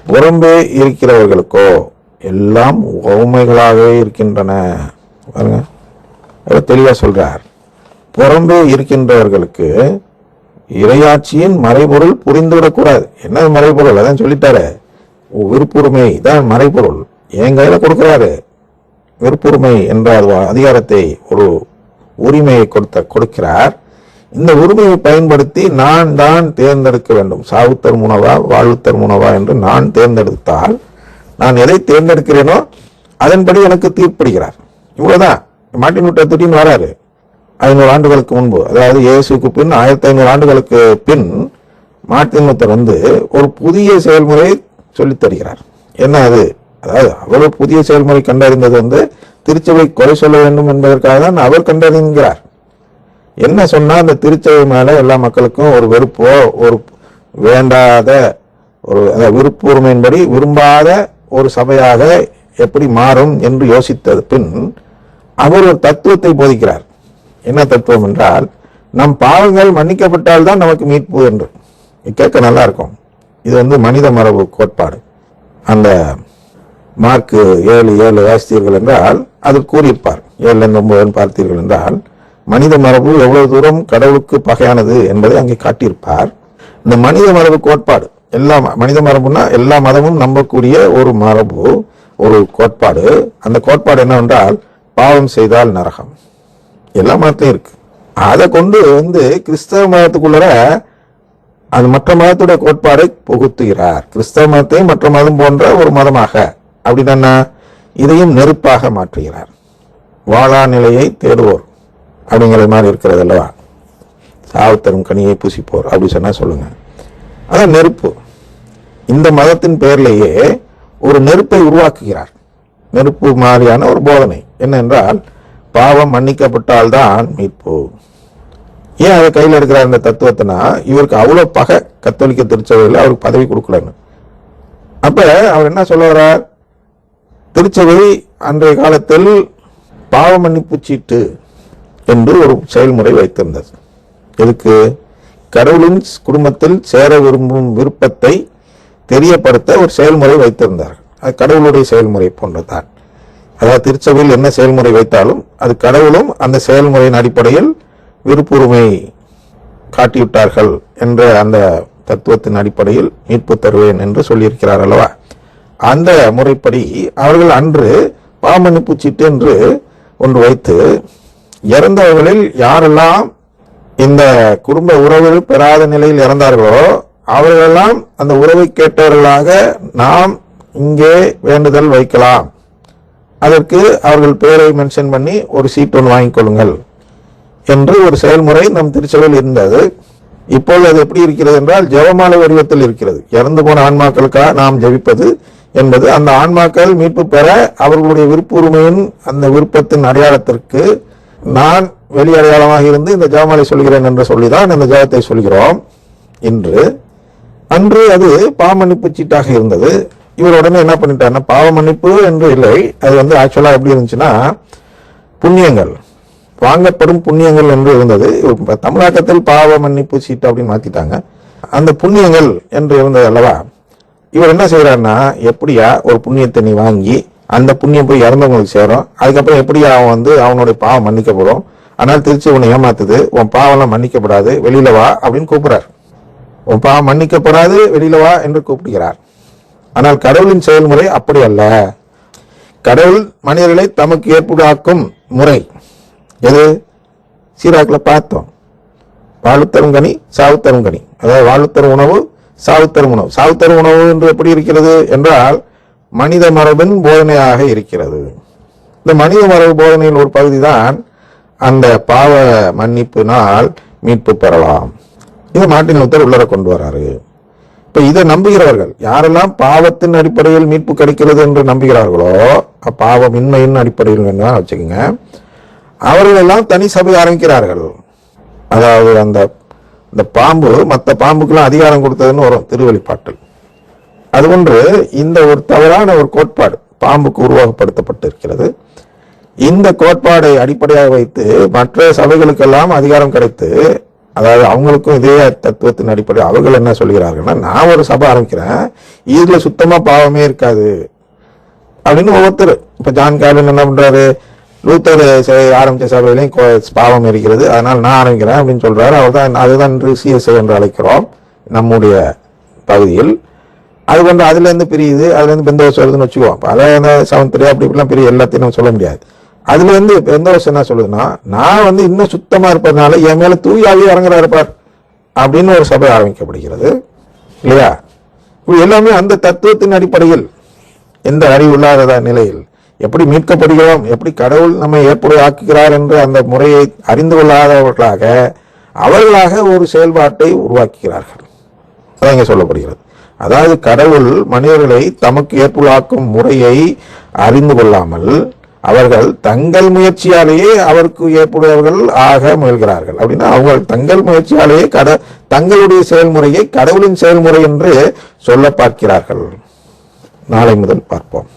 புறம்பே இருக்கிறவர்களுக்கோ எல்லாம் உவமைகளாகவே இருக்கின்றன. பாருங்க, தெளிவா சொல்றார். புறம்பே இருக்கின்றவர்களுக்கு இறையாட்சியின் மறைபொருள் புரிந்துவிடக்கூடாது. என்ன மறைபொருள்? அதான் சொல்லிட்டாரு, விருப்புரிமை தான் மறைபொருள். என் கையில கொடுக்கிறாரு. விருப்புரிமை என்ற அதிகாரத்தை, ஒரு உரிமையை கொடுக்கிறார். இந்த உரிமையை பயன்படுத்தி நான் தான் தேர்ந்தெடுக்க வேண்டும். சாவுத்தர் முனவா வாழ்வுத்தர் முனவா என்று நான் தேர்ந்தெடுத்தால், நான் எதை தேர்ந்தெடுக்கிறேனோ அதன்படி எனக்கு தீர்ப்பளிக்கிறார். இவ்வளவுதான். மார்ட்டின் லூத்தர் திடீர்னு வராரு 500 ஆண்டுகளுக்கு முன்பு, அதாவது இயேசுக்கு பின் 1500 ஆண்டுகளுக்கு பின் மார்ட்டின் லூத்தர் ஒரு புதிய செயல்முறையை சொல்லித் தருகிறார். என்ன அது? அதாவது அவ்வளவு புதிய செயல்முறை கண்டறிந்தது திருச்சபை குறை சொல்ல வேண்டும் என்பதற்காக தான் அவர் கண்டறிகிறார். என்ன சொன்னா, அந்த திருச்சபை மேல எல்லா மக்களுக்கும் ஒரு வெறுப்போ, ஒரு வேண்டாத ஒரு விருப்புரிமையின்படி விரும்பாத ஒரு சபையாக எப்படி மாறும் என்று யோசித்தது பின் அவர் ஒரு தத்துவத்தை போதிக்கிறார். என்ன தத்துவம் என்றால், நம் பாவங்கள் மன்னிக்கப்பட்டால் தான் நமக்கு மீட்பு என்று. கேட்க நல்லா இருக்கும். இது மனித மரபு கோட்பாடு. அந்த மார்க் 7:7 வாசித்தீர்கள் என்றால் அது கூறியிருப்பார். 7:9 பார்த்தீர்கள் என்றால் மனித மரபு எவ்வளவு தூரம் கடவுளுக்கு பகையானது என்பதை அங்கே காட்டியிருப்பார். இந்த மனித மரபு கோட்பாடு, எல்லா மனித மரபுனா எல்லா மதமும் நம்பக்கூடிய ஒரு மரபு, ஒரு கோட்பாடு. அந்த கோட்பாடு என்னவென்றால், பாவம் செய்தால் நரகம். எல்லா மதத்திலையும் இருக்கு. அதை கொண்டு கிறிஸ்தவ மதத்துக்குள்ள அது மற்ற மதத்துடைய கோட்பாடை புகுத்துகிறார். கிறிஸ்தவ மதத்தை மற்ற மதம் போன்ற ஒரு மதமாக, அப்படின்னா இதையும் நெருப்பாக மாற்றுகிறார். வாழா நிலையை தேடுவோர் அப்படிங்கிற மாதிரி இருக்கிறது அல்லவா? சாவுத்தரும் கனியை பூசிப்போர் அப்படி சொன்னா சொல்லுங்க. அதான் நெருப்பு. இந்த மதத்தின் பெயர்லேயே ஒரு நெருப்பை உருவாக்குகிறார். நெருப்பு மாதிரியான ஒரு போதனை என்ன என்றால், பாவம் மன்னிக்கப்பட்டால்தான் மீட்பு. ஏன் அதை கையில் எடுக்கிறார் இந்த தத்துவத்தினா, இவருக்கு அவ்வளவு பகை கத்தோலிக்க திருச்சபையில் அவருக்கு பதவி கொடுக்கலன்னு. அப்ப அவர் என்ன சொல்ல வர்றார், திருச்சபை அன்றைய காலத்தில் பாவ மன்னிப்பு சீட்டு என்று ஒரு செயல்முறை வைத்திருந்தது. எதுக்கு? கடவுளின் குடும்பத்தில் சேர விரும்பும் விருப்பத்தை தெரியப்படுத்த ஒரு செயல்முறை வைத்திருந்தார்கள். அது கடவுளுடைய செயல்முறை போன்றதுதான். அதாவது திருச்சபையில் என்ன செயல்முறை வைத்தாலும் அது கடவுளும் அந்த செயல்முறையின் அடிப்படையில் விருப்புரிமை காட்டிவிட்டார்கள் என்ற அந்த தத்துவத்தின் அடிப்படையில் மீட்பு தருவேன் என்று சொல்லியிருக்கிறார் அல்லவா? அந்த முறைப்படி அவர்கள் அன்று பாவமன்னிப்பு சீட்டு என்று ஒன்று வைத்து, இறந்தவர்களில் யாரெல்லாம் இந்த குடும்ப உறவுகள் பெறாத நிலையில் இறந்தார்களோ அவர்களெல்லாம் அந்த உறவை கேட்டவர்களாக நாம் இங்கே வேண்டுதல் வைக்கலாம். அதற்கு அவர்கள் பெயரை மென்ஷன் பண்ணி ஒரு சீட் ஒன்று வாங்கிக் கொள்ளுங்கள் என்று ஒரு செயல்முறை நம் திருச்சபையில் இருந்தது. இப்போது அது எப்படி இருக்கிறது என்றால், ஜெபமாலை வடிவத்தில் இருக்கிறது. இறந்து போன ஆன்மாக்களுக்காக நாம் ஜெபிப்பது என்பது, அந்த ஆன்மாக்கள் மீட்பு பெற அவர்களுடைய விருப்புரிமையின் அந்த விருப்பத்தின் அடையாளத்திற்கு நான் வெளி அடையாளமாக இருந்து இந்த ஜெபமாலை சொல்கிறேன் என்று சொல்லிதான் இந்த ஜெபத்தை சொல்கிறோம். அன்று அது பாவ மன்னிப்பு சீட்டாக இருந்தது. இவர் உடனே என்ன பண்ணிட்டாருன்னா, பாவ மன்னிப்பு என்று இல்லை, அது ஆக்சுவலா எப்படி இருந்துச்சுன்னா, புண்ணியங்கள், வாங்கப்படும் புண்ணியங்கள் என்று இருந்தது. தமிழாக்கத்தில் பாவ மன்னிப்பு சீட்டு அப்படின்னு மாத்திட்டாங்க. அந்த புண்ணியங்கள் என்று இருந்தது அல்லவா? இவர் என்ன செய்யறாருன்னா, எப்படியா ஒரு புண்ணியத்தை நீ வாங்கி அந்த புண்ணியம் போய் இறந்தவங்களுக்கு சேரும், அதுக்கப்புறம் எப்படியா அவன் அவனுடைய பாவம் மன்னிக்கப்படும், ஆனால் திருச்சி உன்னை ஏமாத்துது, உன் பாவம்லாம் மன்னிக்கப்படாது, வெளியில வா அப்படின்னு கூப்பிடுறார். உன் பாவம் மன்னிக்கப்படாது, வெளியில வா என்று கூப்பிடுகிறார். ஆனால் கடவுளின் செயல்முறை அப்படி அல்ல. கடவுள் மனிதர்களை தமக்கு ஏற்புடாக்கும் முறை எது? சீராக்கில் பார்த்தோம். வாழ்வுத்தரும் கனி, சாவுத்தரும் கனி. அதாவது வாழ்வுத்தரும் உணவு, சாவுத்தரும் உணவு. சாவுத்தரும் உணவு என்று எப்படி இருக்கிறது என்றால், மனித மரபின் போதனையாக இருக்கிறது. இந்த மனித மரபு போதனையின் ஒரு பகுதி தான் அந்த பாவ மன்னிப்பினால் மீட்பு பெறலாம். இதை மார்ட்டின் லூத்தர் உள்ளர கொண்டு வராரு. இப்ப இதை நம்புகிறவர்கள் யாரெல்லாம் பாவத்தின் அடிப்படையில் மீட்பு கிடைக்கிறது என்று நம்புகிறார்களோ, பாவமின்மையின் அடிப்படையில் வச்சுக்கோங்க, அவர்கள் எல்லாம் தனி சபை ஆரம்பிக்கிறார்கள். அதாவது அந்த பாம்பு மற்ற பாம்புக்கெல்லாம் அதிகாரம் கொடுத்ததுன்னு வரும் திருவெளிப்பாட்டில். அதுபோன்று இந்த ஒரு தவறான ஒரு கோட்பாடு பாம்புக்கு உருவாக்கப்படுத்தப்பட்டிருக்கிறது. இந்த கோட்பாடை அடிப்படையாக வைத்து மற்ற சபைகளுக்கெல்லாம் அதிகாரம் கிடைத்து அதாவது அவங்களுக்கும் இதே தத்துவத்தின் அடிப்படையில் அவர்கள் என்ன சொல்கிறார்கள்னா, நான் ஒரு சபை ஆரம்பிக்கிறேன், இதுல சுத்தமா பாவமே இருக்காது அப்படின்னு ஒவ்வொருத்தர். இப்ப ஜான் கால்வின் என்ன பண்றாரு, லூத்தர் ஆரம்பிச்ச சபையிலையும் பாவம் இருக்கிறது, அதனால் நான் ஆரம்பிக்கிறேன் அப்படின்னு சொல்றாரு. அதுதான் சிஎஸ்ஐ என்று அழைக்கிறோம் நம்முடைய பகுதியில். அது வந்து அதுல இருந்து பிரியுது, அதுல இருந்து பெந்தோஸ் வருதுன்னு வச்சுக்குவோம். அதை செவன்த் அப்படி இப்படிலாம் பிரிய எல்லாத்தையும் நம்ம சொல்ல முடியாது. அதுல இருந்து பெந்தோஸ் என்ன சொல்லுதுன்னா, நான் வந்து இன்னும் சுத்தமா இருப்பதனால என் மேல தூயாவே இறங்குறா இருப்பார் அப்படின்னு ஒரு சபை ஆரம்பிக்கப்படுகிறது இல்லையா? இப்படி எல்லாமே அந்த தத்துவத்தின் அடிப்படையில், எந்த அறிவு இல்லாத நிலையில் எப்படி மீட்கப்படுகிறோம், எப்படி கடவுள் நம்மை ஏற்புடைய ஆக்குகிறார் என்று அந்த முறையை அறிந்து கொள்ளாதவர்களாக அவர்களாக ஒரு செயல்பாட்டை உருவாக்குகிறார்கள். அதான் இங்க சொல்லப்படுகிறது. அதாவது கடவுள் மனிதர்களை தமக்கு ஏற்புள்ளாக்கும் முறையை அறிந்து கொள்ளாமல் அவர்கள் தங்கள் முயற்சியாலேயே அவருக்கு ஏற்புடையவர்கள் ஆக முயல்கிறார்கள். அப்படின்னா அவங்க தங்கள் முயற்சியாலேயே தங்களுடைய செயல்முறையை கடவுளின் செயல்முறை என்று சொல்ல பார்க்கிறார்கள். நாளை முதல் பார்ப்போம்.